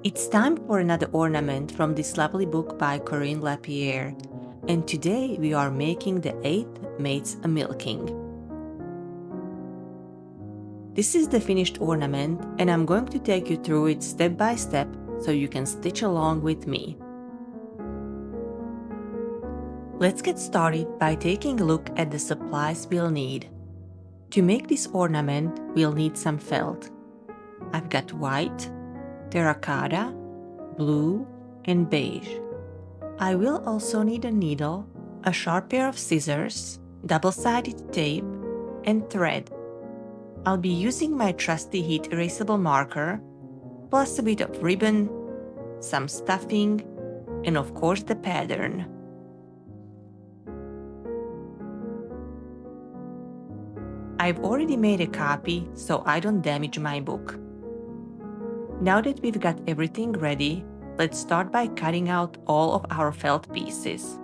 It's time for another ornament from this lovely book by Corinne Lapierre, and today we are making the 8th Maids a Milking. This is the finished ornament, and I'm going to take you through it step by step so you can stitch along with me. Let's get started by taking a look at the supplies we'll need. To make this ornament, we'll need some felt. I've got white, terracotta, blue, and beige. I will also need a needle, a sharp pair of scissors, double-sided tape, and thread. I'll be using my trusty heat erasable marker, plus a bit of ribbon, some stuffing, and of course the pattern. I've already made a copy so I don't damage my book. Now that we've got everything ready, let's start by cutting out all of our felt pieces.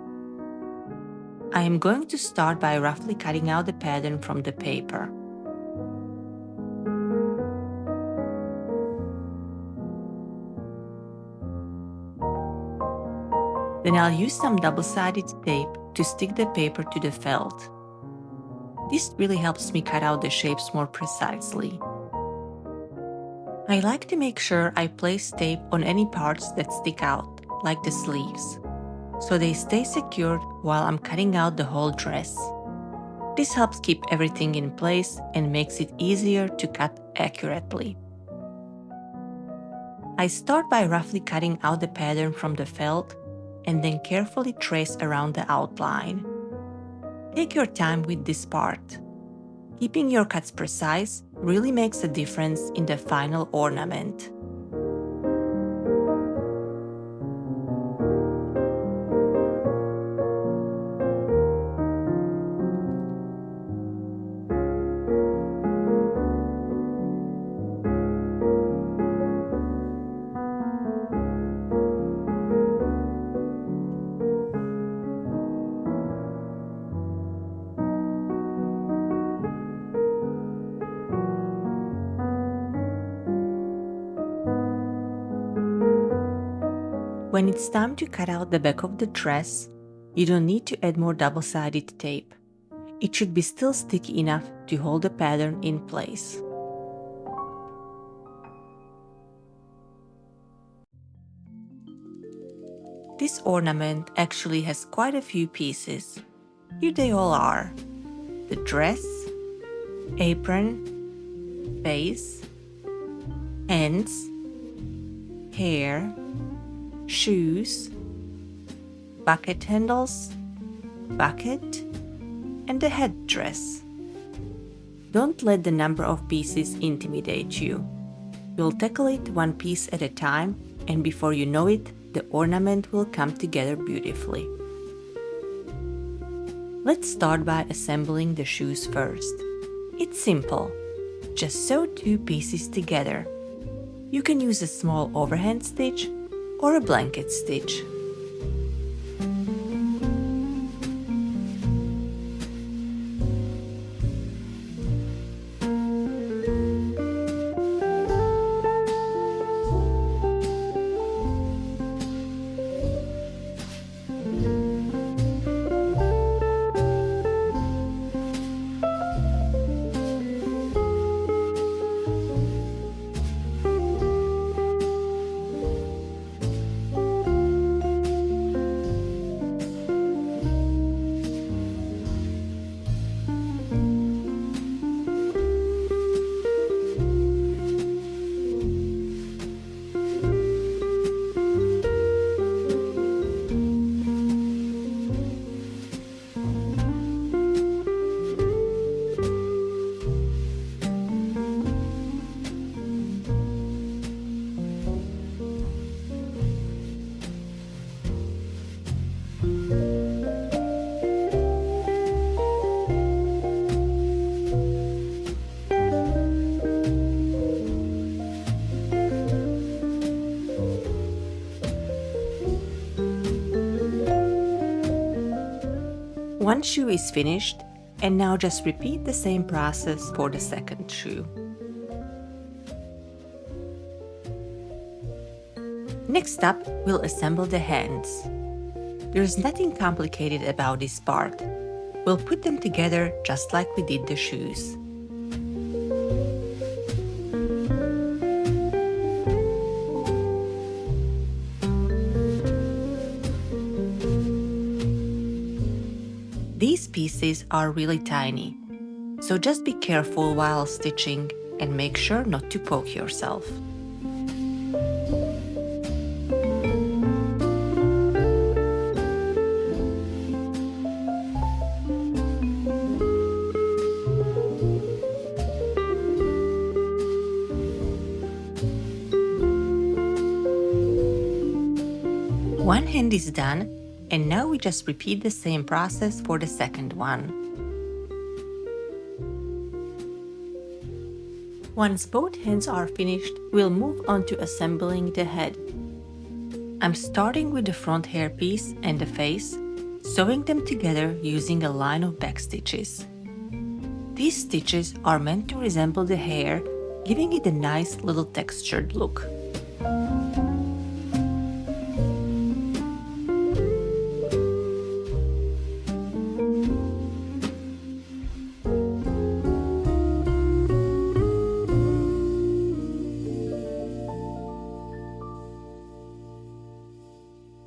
I am going to start by roughly cutting out the pattern from the paper. Then I'll use some double-sided tape to stick the paper to the felt. This really helps me cut out the shapes more precisely. I like to make sure I place tape on any parts that stick out, like the sleeves, so they stay secured while I'm cutting out the whole dress. This helps keep everything in place and makes it easier to cut accurately. I start by roughly cutting out the pattern from the felt and then carefully trace around the outline. Take your time with this part. Keeping your cuts precise really makes a difference in the final ornament. When it's time to cut out the back of the dress, you don't need to add more double-sided tape. It should be still sticky enough to hold the pattern in place. This ornament actually has quite a few pieces. Here they all are: the dress, apron, face, hands, hair, shoes, bucket handles, bucket, and the headdress. Don't let the number of pieces intimidate you. You'll tackle it one piece at a time, and before you know it, the ornament will come together beautifully. Let's start by assembling the shoes first. It's simple. Just sew 2 pieces together. You can use a small overhand stitch or a blanket stitch. One shoe is finished, and now just repeat the same process for the second shoe. Next up, we'll assemble the hands. There's nothing complicated about this part. We'll put them together just like we did the shoes. These pieces are really tiny, so just be careful while stitching and make sure not to poke yourself. One hand is done, and now we just repeat the same process for the second one. Once both hands are finished, we'll move on to assembling the head. I'm starting with the front hairpiece and the face, sewing them together using a line of back stitches. These stitches are meant to resemble the hair, giving it a nice little textured look.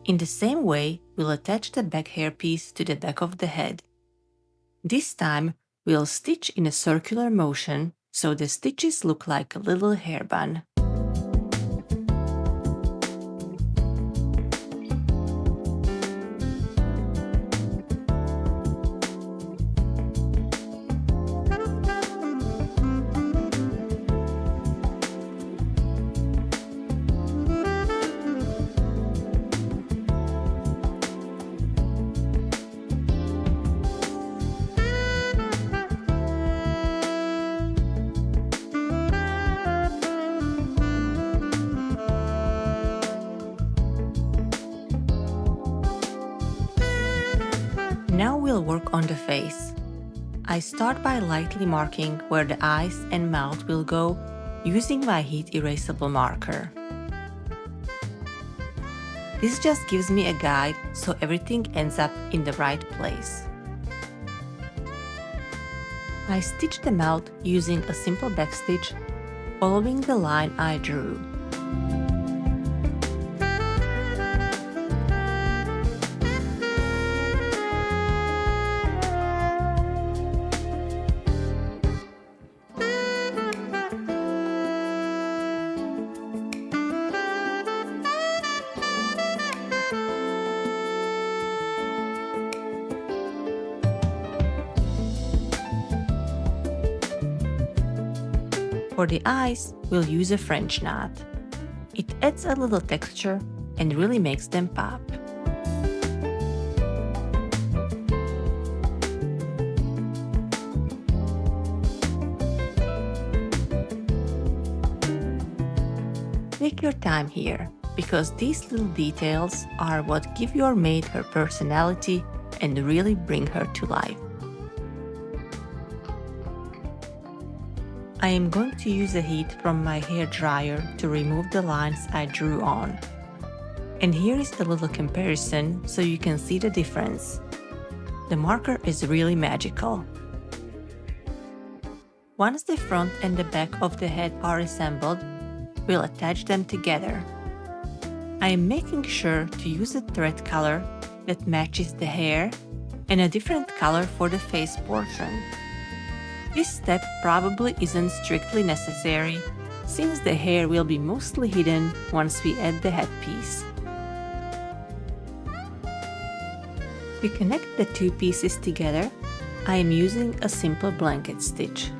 In the same way, we'll attach the back hairpiece to the back of the head. This time, we'll stitch in a circular motion so the stitches look like a little hairbun. Now we'll work on the face. I start by lightly marking where the eyes and mouth will go using my heat erasable marker. This just gives me a guide so everything ends up in the right place. I stitch the mouth using a simple backstitch, following the line I drew. For the eyes, we'll use a French knot. It adds a little texture and really makes them pop. Take your time here, because these little details are what give your maid her personality and really bring her to life. I am going to use the heat from my hair dryer to remove the lines I drew on. And here is a little comparison so you can see the difference. The marker is really magical. Once the front and the back of the head are assembled, we'll attach them together. I am making sure to use a thread color that matches the hair and a different color for the face portion. This step probably isn't strictly necessary, since the hair will be mostly hidden once we add the headpiece. To connect the two pieces together, I am using a simple blanket stitch.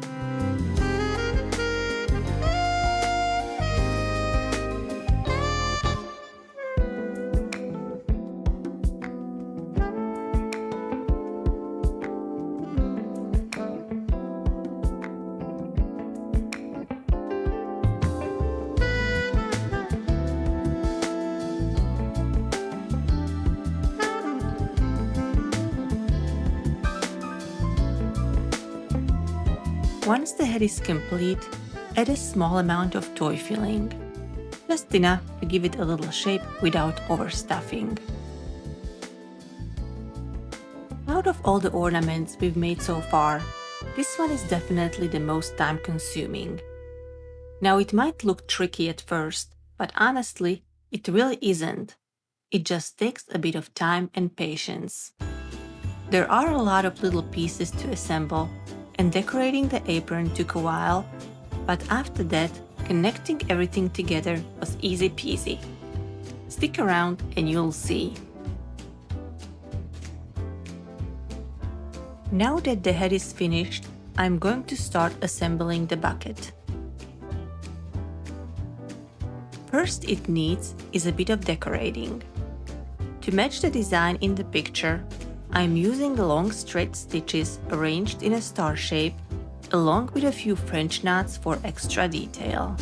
Once the head is complete, add a small amount of toy filling. just enough to give it a little shape without overstuffing. Out of all the ornaments we've made so far, this one is definitely the most time-consuming. Now it might look tricky at first, but honestly, it really isn't. It just takes a bit of time and patience. There are a lot of little pieces to assemble, and decorating the apron took a while, but after that, connecting everything together was easy peasy. Stick around and you'll see. Now that the head is finished, I'm going to start assembling the bucket. First it needs is a bit of decorating. To match the design in the picture, I'm using long straight stitches arranged in a star shape, along with a few French knots for extra detail.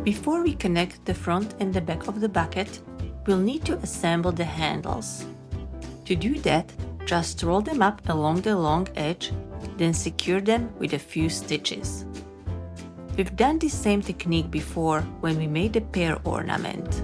Before we connect the front and the back of the bucket, we'll need to assemble the handles. To do that, just roll them up along the long edge, then secure them with a few stitches. We've done this same technique before when we made the pear ornament.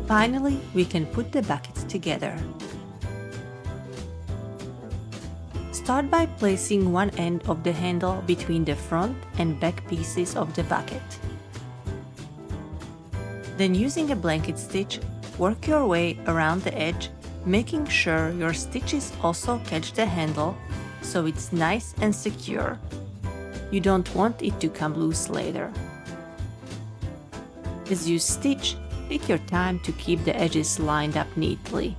Finally, we can put the buckets together. Start by placing one end of the handle between the front and back pieces of the bucket. Then using a blanket stitch, work your way around the edge, making sure your stitches also catch the handle so it's nice and secure. You don't want it to come loose later. As you stitch, take your time to keep the edges lined up neatly.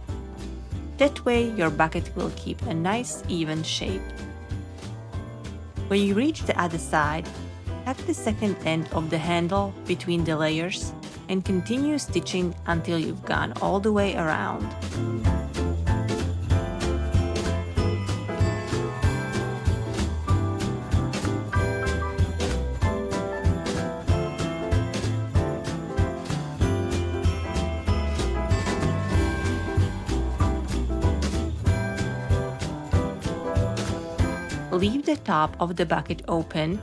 That way your bucket will keep a nice even shape. When you reach the other side, tuck the second end of the handle between the layers and continue stitching until you've gone all the way around. Leave the top of the bucket open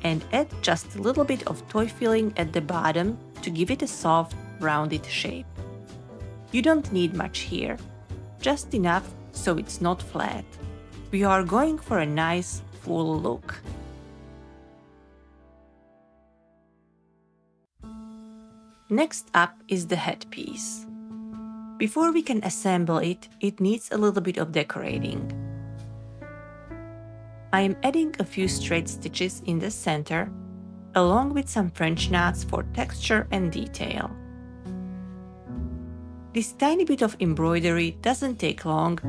and add just a little bit of toy filling at the bottom to give it a soft, rounded shape. You don't need much here, just enough so it's not flat. We are going for a nice, full look. Next up is the headpiece. Before we can assemble it, it needs a little bit of decorating. I am adding a few straight stitches in the center, along with some French knots for texture and detail. This tiny bit of embroidery doesn't take long,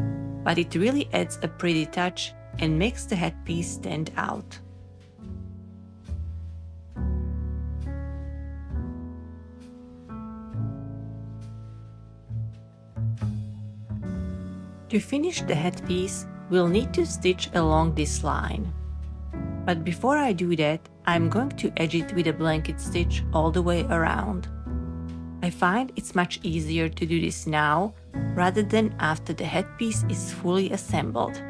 but it really adds a pretty touch and makes the headpiece stand out. To finish the headpiece, we'll need to stitch along this line. But before I do that, I'm going to edge it with a blanket stitch all the way around. I find it's much easier to do this now rather than after the headpiece is fully assembled.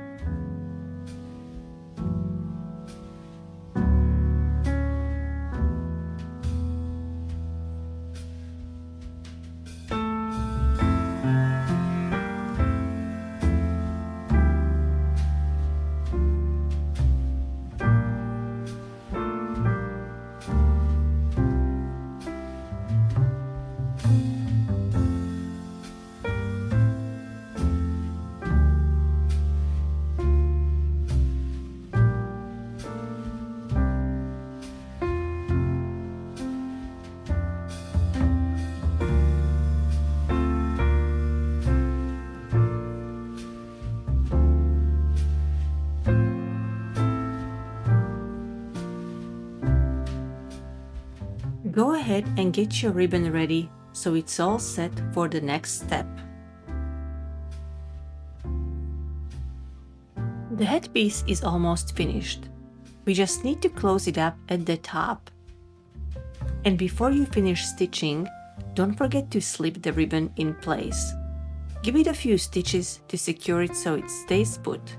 Go ahead and get your ribbon ready so it's all set for the next step. The headpiece is almost finished. We just need to close it up at the top. And before you finish stitching, don't forget to slip the ribbon in place. Give it a few stitches to secure it so it stays put.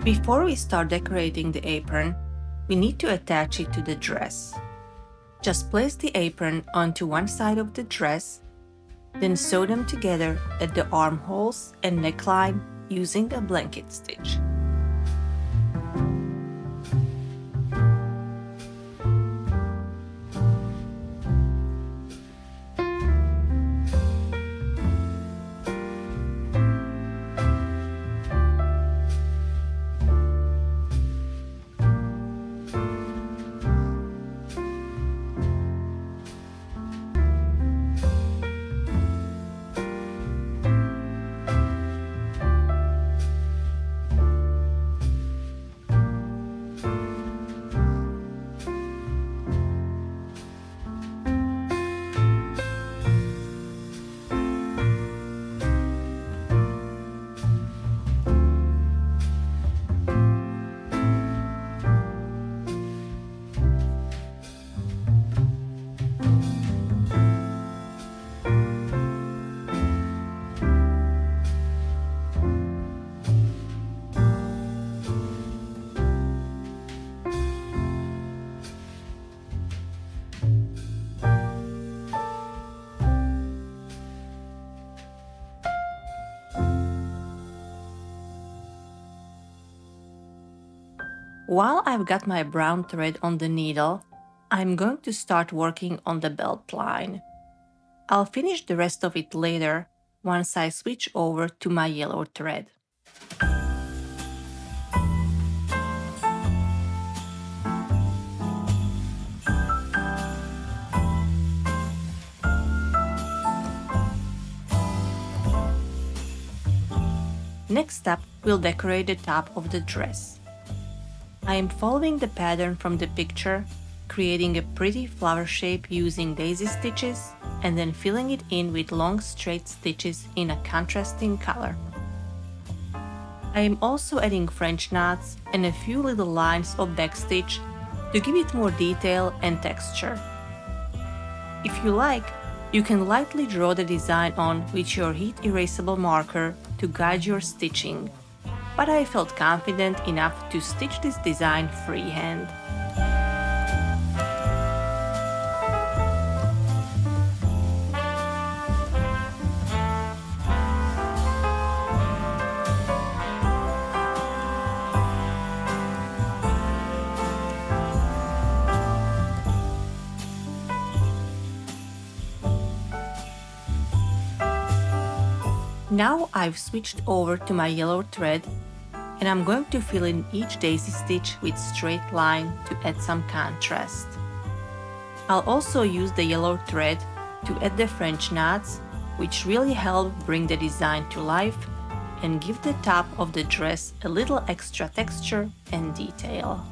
Before we start decorating the apron, we need to attach it to the dress. Just place the apron onto one side of the dress, then sew them together at the armholes and neckline using a blanket stitch. While I've got my brown thread on the needle, I'm going to start working on the belt line. I'll finish the rest of it later once I switch over to my yellow thread. Next up, we'll decorate the top of the dress. I am following the pattern from the picture, creating a pretty flower shape using daisy stitches and then filling it in with long straight stitches in a contrasting color. I am also adding French knots and a few little lines of backstitch to give it more detail and texture. If you like, you can lightly draw the design on with your heat erasable marker to guide your stitching. but I felt confident enough to stitch this design freehand. Now I've switched over to my yellow thread, and I'm going to fill in each daisy stitch with straight line to add some contrast. I'll also use the yellow thread to add the French knots, which really help bring the design to life and give the top of the dress a little extra texture and detail.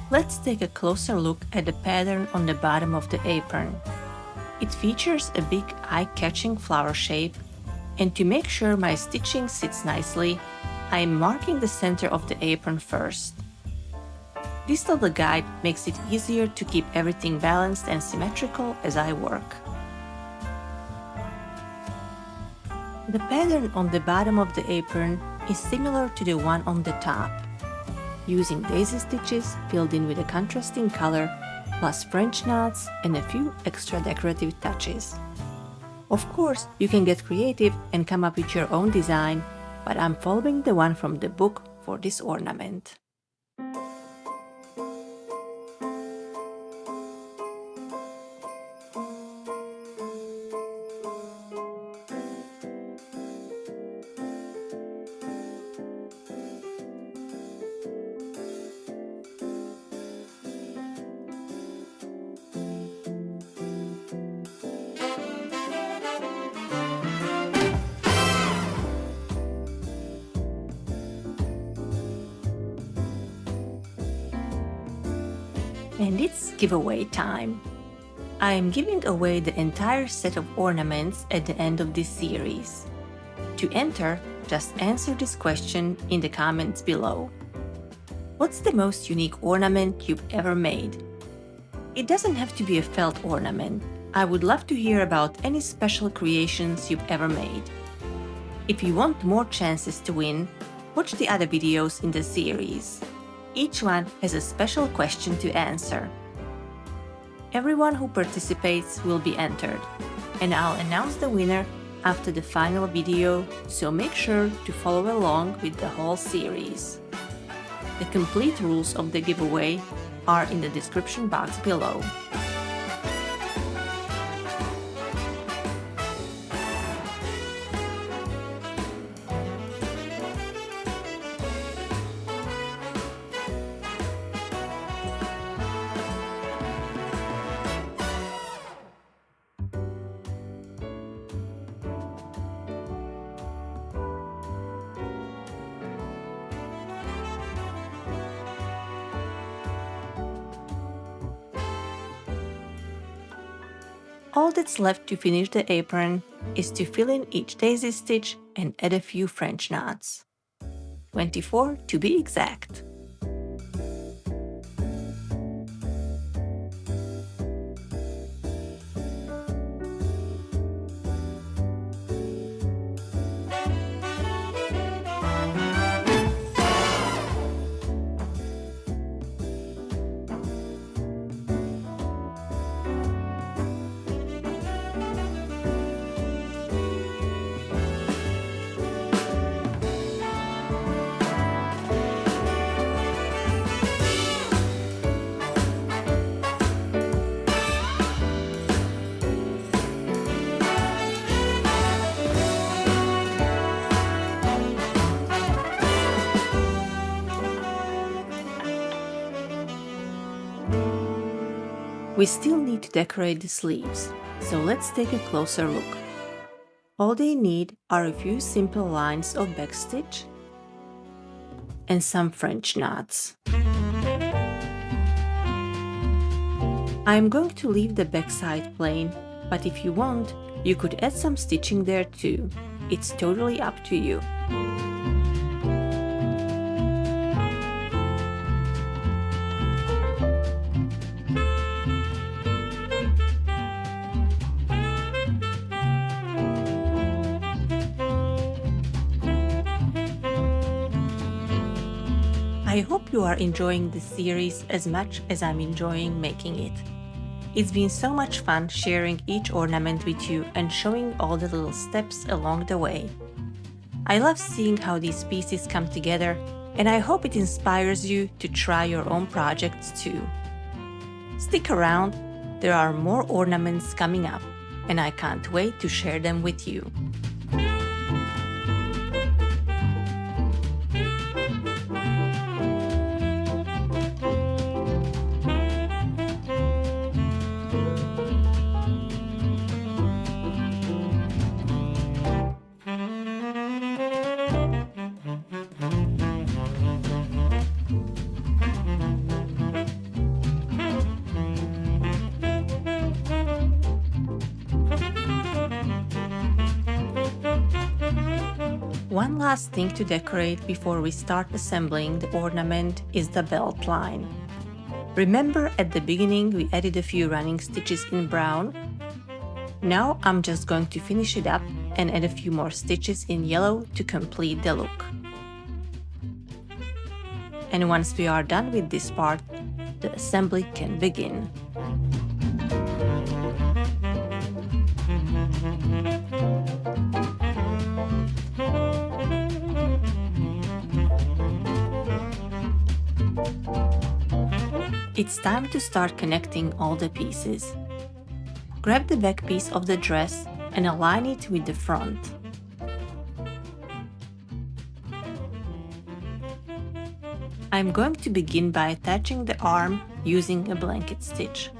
Let's take a closer look at the pattern on the bottom of the apron. It features a big eye-catching flower shape, and to make sure my stitching sits nicely, I am marking the center of the apron first. This little guide makes it easier to keep everything balanced and symmetrical as I work. The pattern on the bottom of the apron is similar to the one on the top, using daisy stitches filled in with a contrasting color, plus French knots and a few extra decorative touches. Of course, you can get creative and come up with your own design, but I'm following the one from the book for this ornament. And it's giveaway time. I am giving away the entire set of ornaments at the end of this series. To enter, just answer this question in the comments below. What's the most unique ornament you've ever made? It doesn't have to be a felt ornament. I would love to hear about any special creations you've ever made. If you want more chances to win, watch the other videos in the series. Each one has a special question to answer. Everyone who participates will be entered, and I'll announce the winner after the final video, so make sure to follow along with the whole series. The complete rules of the giveaway are in the description box below. All that's left to finish the apron is to fill in each daisy stitch and add a few French knots. 24 to be exact. We still need to decorate the sleeves, so let's take a closer look. All they need are a few simple lines of backstitch and some French knots. I'm going to leave the backside plain, but if you want, you could add some stitching there too. It's totally up to you. I hope you are enjoying this series as much as I'm enjoying making it. It's been so much fun sharing each ornament with you and showing all the little steps along the way. I love seeing how these pieces come together, and I hope it inspires you to try your own projects too. Stick around, there are more ornaments coming up, and I can't wait to share them with you. One last thing to decorate before we start assembling the ornament is the belt line. Remember at the beginning we added a few running stitches in brown? Now I'm just going to finish it up and add a few more stitches in yellow to complete the look. And once we are done with this part, the assembly can begin. It's time to start connecting all the pieces. Grab the back piece of the dress and align it with the front. I'm going to begin by attaching the arm using a blanket stitch.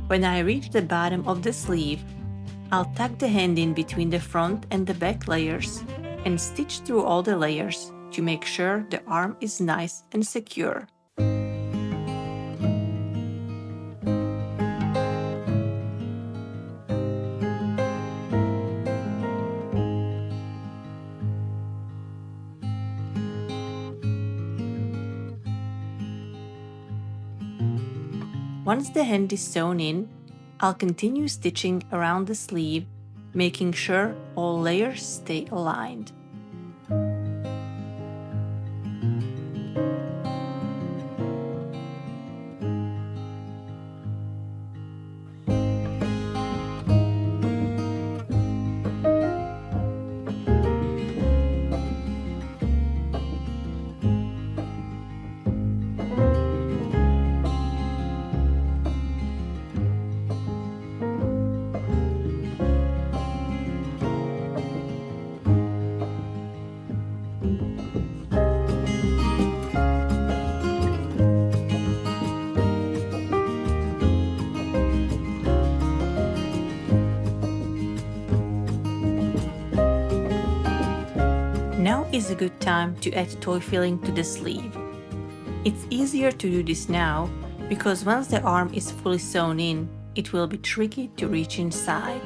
When I reach the bottom of the sleeve, I'll tuck the hand in between the front and the back layers and stitch through all the layers to make sure the arm is nice and secure. Once the hand is sewn in, I'll continue stitching around the sleeve, making sure all layers stay aligned. Now is a good time to add toy filling to the sleeve. It's easier to do this now because once the arm is fully sewn in, it will be tricky to reach inside.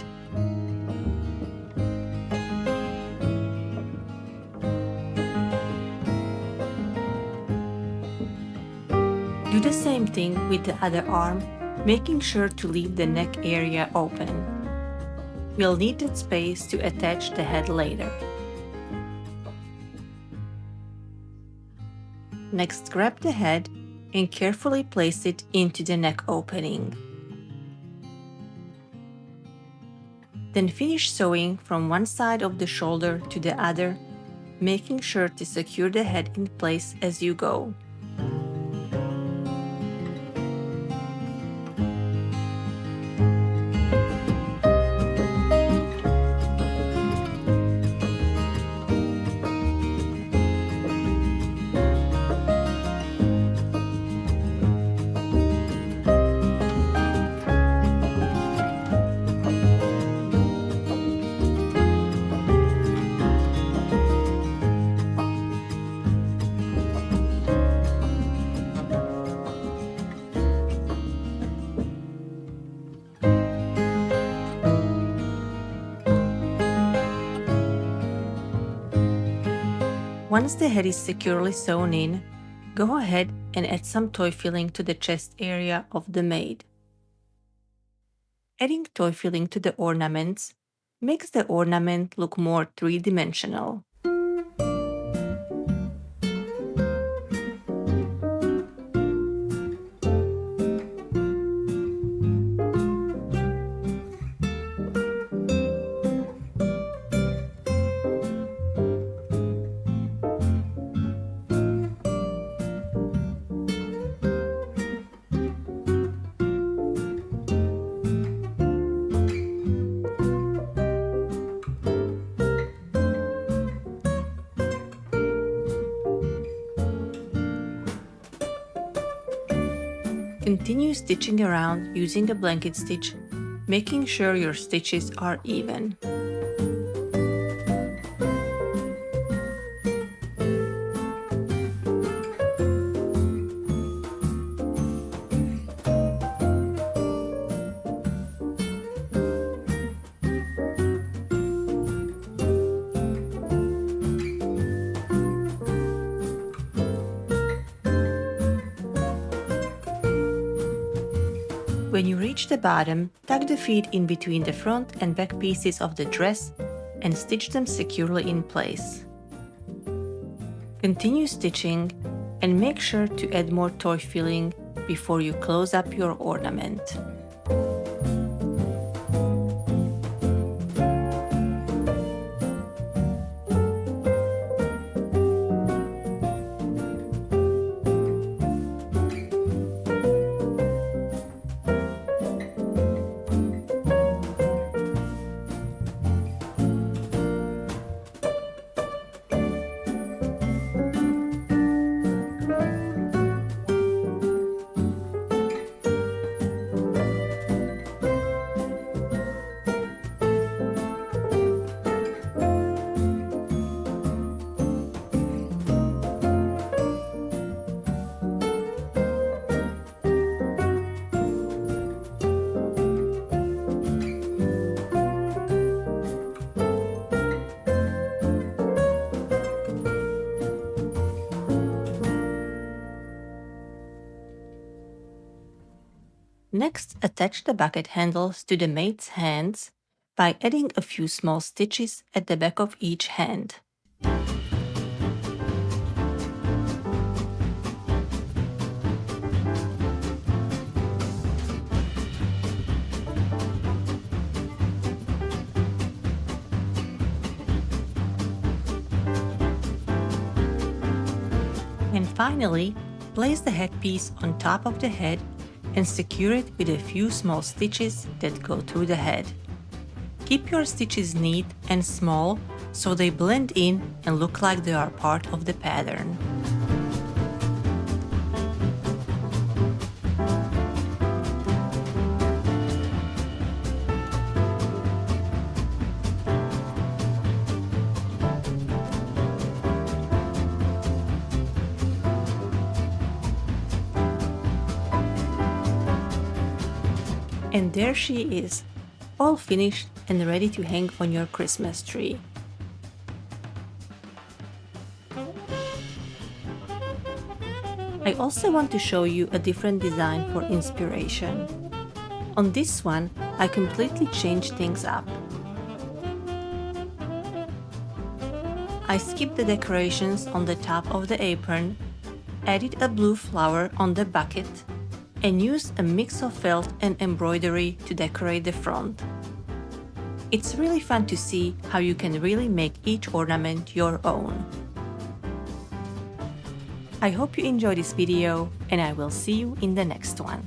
Do the same thing with the other arm, making sure to leave the neck area open. We'll need that space to attach the head later. Next, grab the head and carefully place it into the neck opening. Then finish sewing from one side of the shoulder to the other, making sure to secure the head in place as you go. Once the head is securely sewn in, go ahead and add some toy filling to the chest area of the maid. Adding toy filling to the ornaments makes the ornament look more three-dimensional. Continue stitching around using a blanket stitch, making sure your stitches are even. When you reach the bottom, tuck the feet in between the front and back pieces of the dress and stitch them securely in place. Continue stitching and make sure to add more toy filling before you close up your ornament. Next, attach the bucket handles to the maid's hands by adding a few small stitches at the back of each hand. And finally, place the headpiece on top of the head and secure it with a few small stitches that go through the head. Keep your stitches neat and small so they blend in and look like they are part of the pattern. And there she is, all finished and ready to hang on your Christmas tree. I also want to show you a different design for inspiration. On this one, I completely changed things up. I skipped the decorations on the top of the apron, added a blue flower on the bucket and used a mix of felt and embroidery to decorate the front. It's really fun to see how you can really make each ornament your own. I hope you enjoyed this video, and I will see you in the next one.